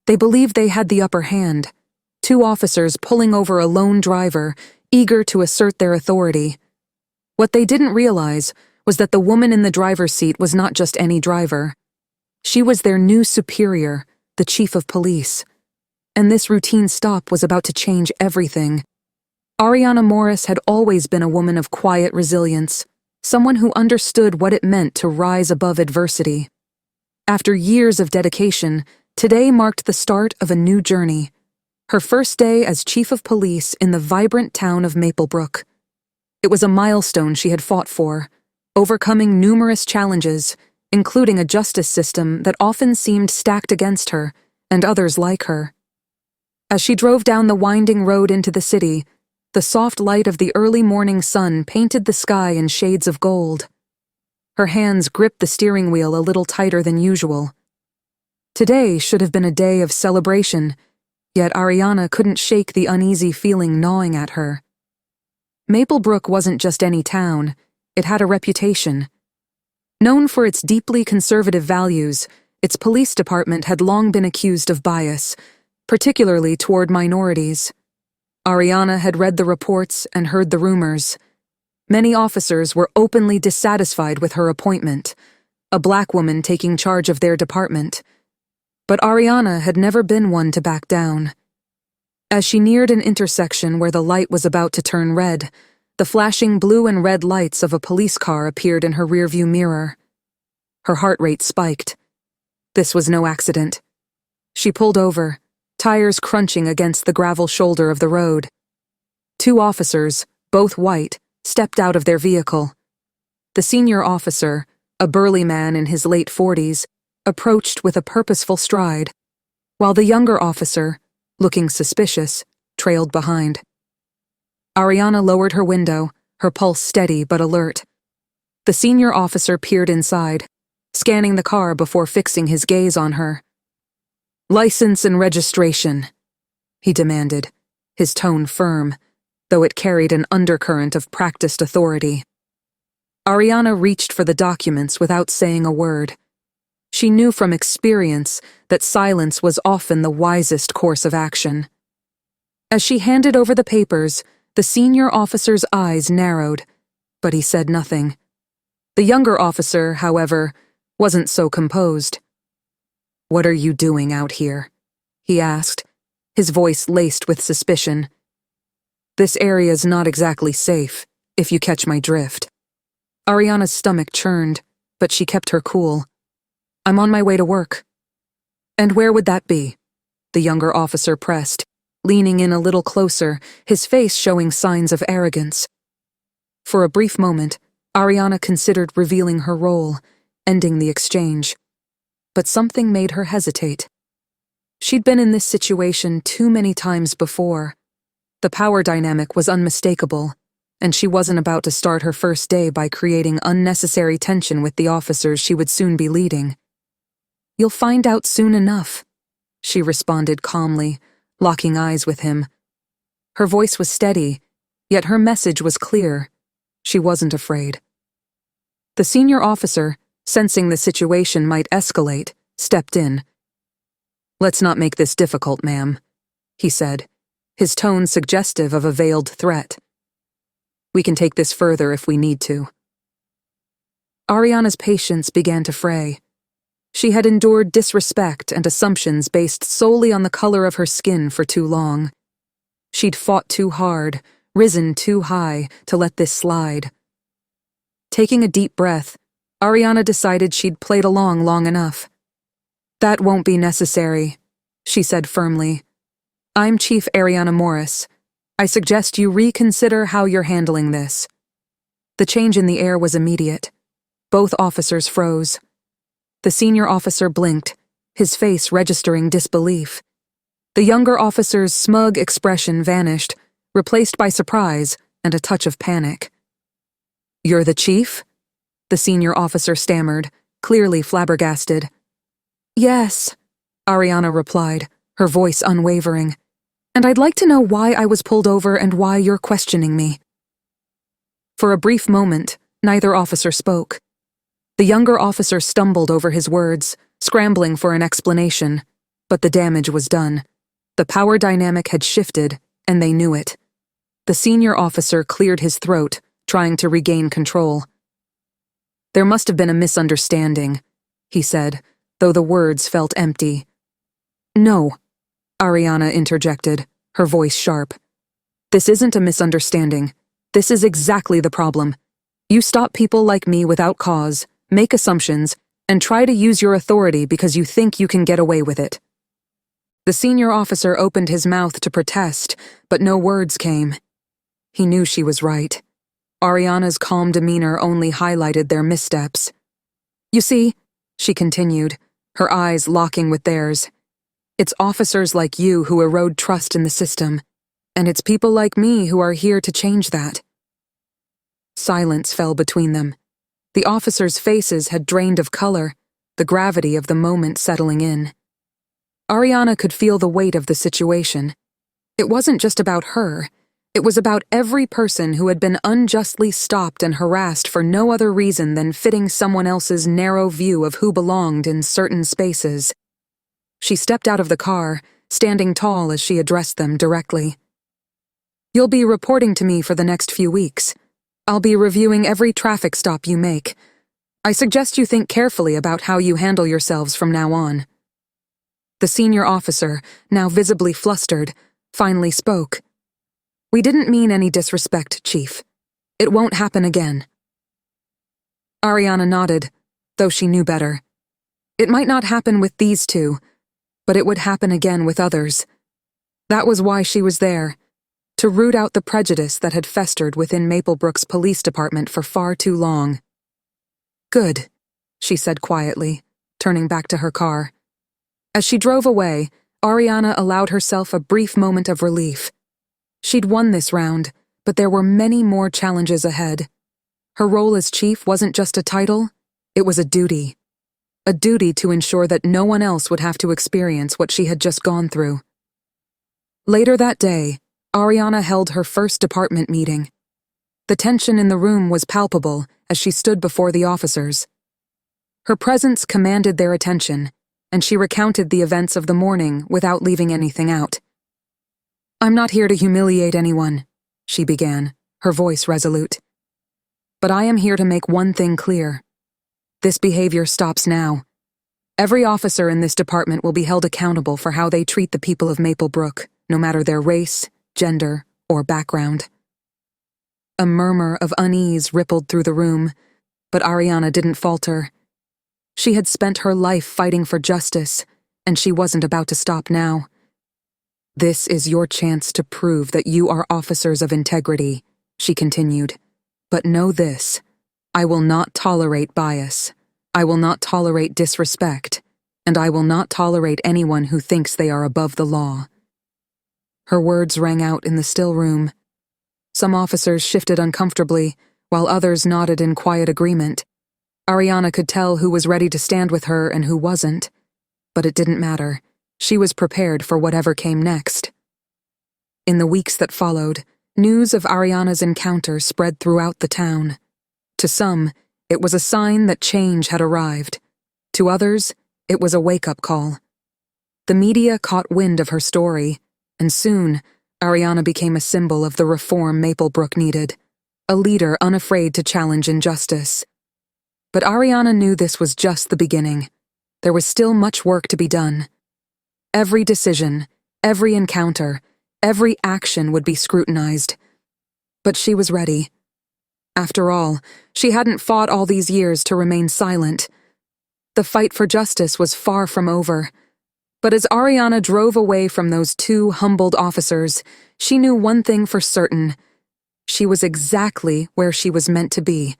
They believed they had the upper hand. Two officers pulling over a lone driver, eager to assert their authority. What they didn't realize was that the woman in the driver's seat was not just any driver. She was their new superior, the chief of police. And this routine stop was about to change everything. Ariana Morris had always been a woman of quiet resilience, someone who understood what it meant to rise above adversity. After years of dedication, today marked the start of a new journey. Her first day as chief of police in the vibrant town of Maplebrook. It was a milestone she had fought for, overcoming numerous challenges, including a justice system that often seemed stacked against her, and others like her. As she drove down the winding road into the city, the soft light of the early morning sun painted the sky in shades of gold. Her hands gripped the steering wheel a little tighter than usual. Today should have been a day of celebration, yet Ariana couldn't shake the uneasy feeling gnawing at her. Maplebrook wasn't just any town, it had a reputation. Known for its deeply conservative values, its police department had long been accused of bias, particularly toward minorities. Ariana had read the reports and heard the rumors. Many officers were openly dissatisfied with her appointment, a black woman taking charge of their department. But Ariana had never been one to back down. As she neared an intersection where the light was about to turn red, the flashing blue and red lights of a police car appeared in her rearview mirror. Her heart rate spiked. This was no accident. She pulled over, tires crunching against the gravel shoulder of the road. Two officers, both white, stepped out of their vehicle. The senior officer, a burly man in his late 40s, approached with a purposeful stride, while the younger officer, looking suspicious, trailed behind. Ariana lowered her window, her pulse steady but alert. The senior officer peered inside, scanning the car before fixing his gaze on her. "License and registration," he demanded, his tone firm, though it carried an undercurrent of practiced authority. Ariana reached for the documents without saying a word. She knew from experience that silence was often the wisest course of action. As she handed over the papers, the senior officer's eyes narrowed, but he said nothing. The younger officer, however, wasn't so composed. "What are you doing out here?" he asked, his voice laced with suspicion. "This area's not exactly safe, if you catch my drift." Ariana's stomach churned, but she kept her cool. "I'm on my way to work." "And where would that be?" the younger officer pressed, leaning in a little closer, his face showing signs of arrogance. For a brief moment, Ariana considered revealing her role, ending the exchange. But something made her hesitate. She'd been in this situation too many times before. The power dynamic was unmistakable, and she wasn't about to start her first day by creating unnecessary tension with the officers she would soon be leading. "You'll find out soon enough," she responded calmly, locking eyes with him. Her voice was steady, yet her message was clear. She wasn't afraid. The senior officer, sensing the situation might escalate, stepped in. "Let's not make this difficult, ma'am," he said, his tone suggestive of a veiled threat. "We can take this further if we need to." Ariana's patience began to fray. She had endured disrespect and assumptions based solely on the color of her skin for too long. She'd fought too hard, risen too high, to let this slide. Taking a deep breath, Ariana decided she'd played along long enough. "That won't be necessary," she said firmly. "I'm Chief Ariana Morris. I suggest you reconsider how you're handling this." The change in the air was immediate. Both officers froze. The senior officer blinked, his face registering disbelief. The younger officer's smug expression vanished, replaced by surprise and a touch of panic. "You're the chief?" the senior officer stammered, clearly flabbergasted. "Yes," Ariana replied, her voice unwavering. "And I'd like to know why I was pulled over and why you're questioning me." For a brief moment, neither officer spoke. The younger officer stumbled over his words, scrambling for an explanation. But the damage was done. The power dynamic had shifted, and they knew it. The senior officer cleared his throat, trying to regain control. "There must have been a misunderstanding," he said, though the words felt empty. "No," Ariana interjected, her voice sharp. "This isn't a misunderstanding. This is exactly the problem. You stop people like me without cause, make assumptions, and try to use your authority because you think you can get away with it." The senior officer opened his mouth to protest, but no words came. He knew she was right. Ariana's calm demeanor only highlighted their missteps. "You see," she continued, her eyes locking with theirs, "it's officers like you who erode trust in the system, and it's people like me who are here to change that." Silence fell between them. The officers' faces had drained of color, the gravity of the moment settling in. Ariana could feel the weight of the situation. It wasn't just about her. It was about every person who had been unjustly stopped and harassed for no other reason than fitting someone else's narrow view of who belonged in certain spaces. She stepped out of the car, standing tall as she addressed them directly. "You'll be reporting to me for the next few weeks. I'll be reviewing every traffic stop you make. I suggest you think carefully about how you handle yourselves from now on." The senior officer, now visibly flustered, finally spoke. "We didn't mean any disrespect, Chief. It won't happen again." Ariana nodded, though she knew better. It might not happen with these two, but it would happen again with others. That was why she was there, to root out the prejudice that had festered within Maplebrook's police department for far too long. "Good," she said quietly, turning back to her car. As she drove away, Ariana allowed herself a brief moment of relief. She'd won this round, but there were many more challenges ahead. Her role as chief wasn't just a title, it was a duty. A duty to ensure that no one else would have to experience what she had just gone through. Later that day, Ariana held her first department meeting. The tension in the room was palpable as she stood before the officers. Her presence commanded their attention, and she recounted the events of the morning without leaving anything out. "I'm not here to humiliate anyone," she began, her voice resolute. "But I am here to make one thing clear. This behavior stops now. Every officer in this department will be held accountable for how they treat the people of Maplebrook, no matter their race, gender, or background." A murmur of unease rippled through the room, but Ariana didn't falter. She had spent her life fighting for justice, and she wasn't about to stop now. "This is your chance to prove that you are officers of integrity," she continued. "But know this, I will not tolerate bias. I will not tolerate disrespect, and I will not tolerate anyone who thinks they are above the law." Her words rang out in the still room. Some officers shifted uncomfortably, while others nodded in quiet agreement. Ariana could tell who was ready to stand with her and who wasn't. But it didn't matter. She was prepared for whatever came next. In the weeks that followed, news of Ariana's encounter spread throughout the town. To some, it was a sign that change had arrived. To others, it was a wake-up call. The media caught wind of her story, and soon, Ariana became a symbol of the reform Maplebrook needed, a leader unafraid to challenge injustice. But Ariana knew this was just the beginning. There was still much work to be done. Every decision, every encounter, every action would be scrutinized. But she was ready. After all, she hadn't fought all these years to remain silent. The fight for justice was far from over. But as Ariana drove away from those two humbled officers, she knew one thing for certain. She was exactly where she was meant to be,